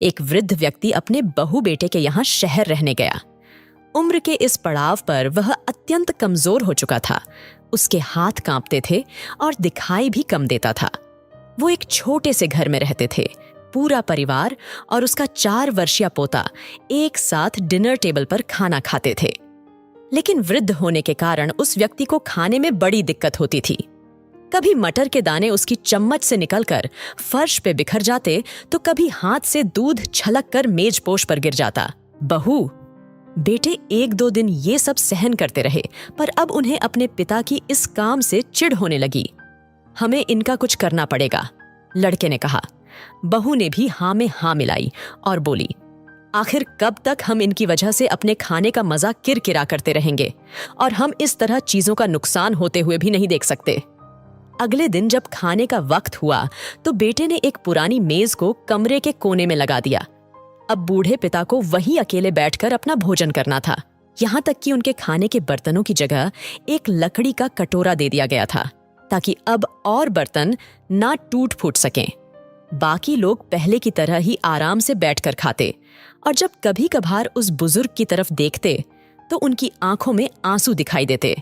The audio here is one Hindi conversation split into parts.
एक वृद्ध व्यक्ति अपने बहू बेटे के यहाँ शहर रहने गया। उम्र के इस पड़ाव पर वह अत्यंत कमजोर हो चुका था। उसके हाथ कांपते थे और दिखाई भी कम देता था। वो एक छोटे से घर में रहते थे। पूरा परिवार और उसका 4 वर्षीय पोता एक साथ डिनर टेबल पर खाना खाते थे। लेकिन वृद्ध होने के कारण उस व्यक्ति को खाने में बड़ी दिक्कत होती थी। कभी मटर के दाने उसकी चम्मच से निकलकर फर्श पे बिखर जाते, तो कभी हाथ से दूध छलक कर मेजपोश पर गिर जाता। बहू बेटे 1-2 दिन ये सब सहन करते रहे, पर अब उन्हें अपने पिता की इस काम से चिढ़ होने लगी। हमें इनका कुछ करना पड़ेगा, लड़के ने कहा। बहू ने भी हाँ में हाँ मिलाई और बोली, आखिर कब तक हम इनकी वजह से अपने खाने का मजा किरकिरा करते रहेंगे, और हम इस तरह चीजों का नुकसान होते हुए भी नहीं देख सकते। अगले दिन जब खाने का वक्त हुआ तो बेटे ने एक पुरानी मेज को कमरे के कोने में लगा दिया। अब बूढ़े पिता को वहीं अकेले बैठकर अपना भोजन करना था। यहाँ तक कि उनके खाने के बर्तनों की जगह एक लकड़ी का कटोरा दे दिया गया था, ताकि अब और बर्तन ना टूट फूट सकें। बाकी लोग पहले की तरह ही आराम से बैठकर खाते, और जब कभी कभार उस बुजुर्ग की तरफ देखते तो उनकी आंखों में आंसू दिखाई देते।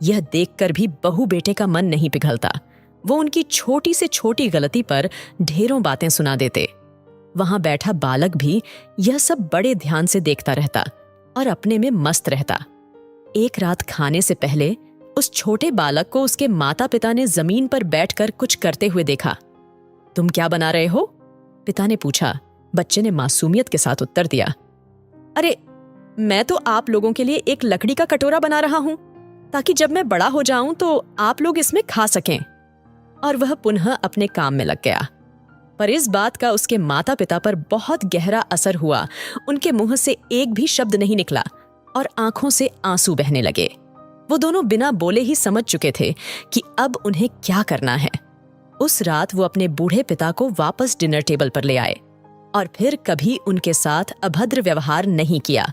यह देखकर भी बहू बेटे का मन नहीं पिघलता। वो उनकी छोटी से छोटी गलती पर ढेरों बातें सुना देते। वहां बैठा बालक भी यह सब बड़े ध्यान से देखता रहता और अपने में मस्त रहता। एक रात खाने से पहले उस छोटे बालक को उसके माता पिता ने जमीन पर बैठकर कुछ करते हुए देखा। तुम क्या बना रहे हो? पिता ने पूछा। बच्चे ने मासूमियत के साथ उत्तर दिया, अरे मैं तो आप लोगों के लिए एक लकड़ी का कटोरा बना रहा हूं, ताकि जब मैं बड़ा हो जाऊं तो आप लोग इसमें खा सकें। और वह पुनः अपने काम में लग गया। पर इस बात का उसके माता पिता पर बहुत गहरा असर हुआ। उनके मुंह से एक भी शब्द नहीं निकला और आंखों से आंसू बहने लगे। वो दोनों बिना बोले ही समझ चुके थे कि अब उन्हें क्या करना है। उस रात वो अपने बूढ़े पिता को वापस डिनर टेबल पर ले आए और फिर कभी उनके साथ अभद्र व्यवहार नहीं किया।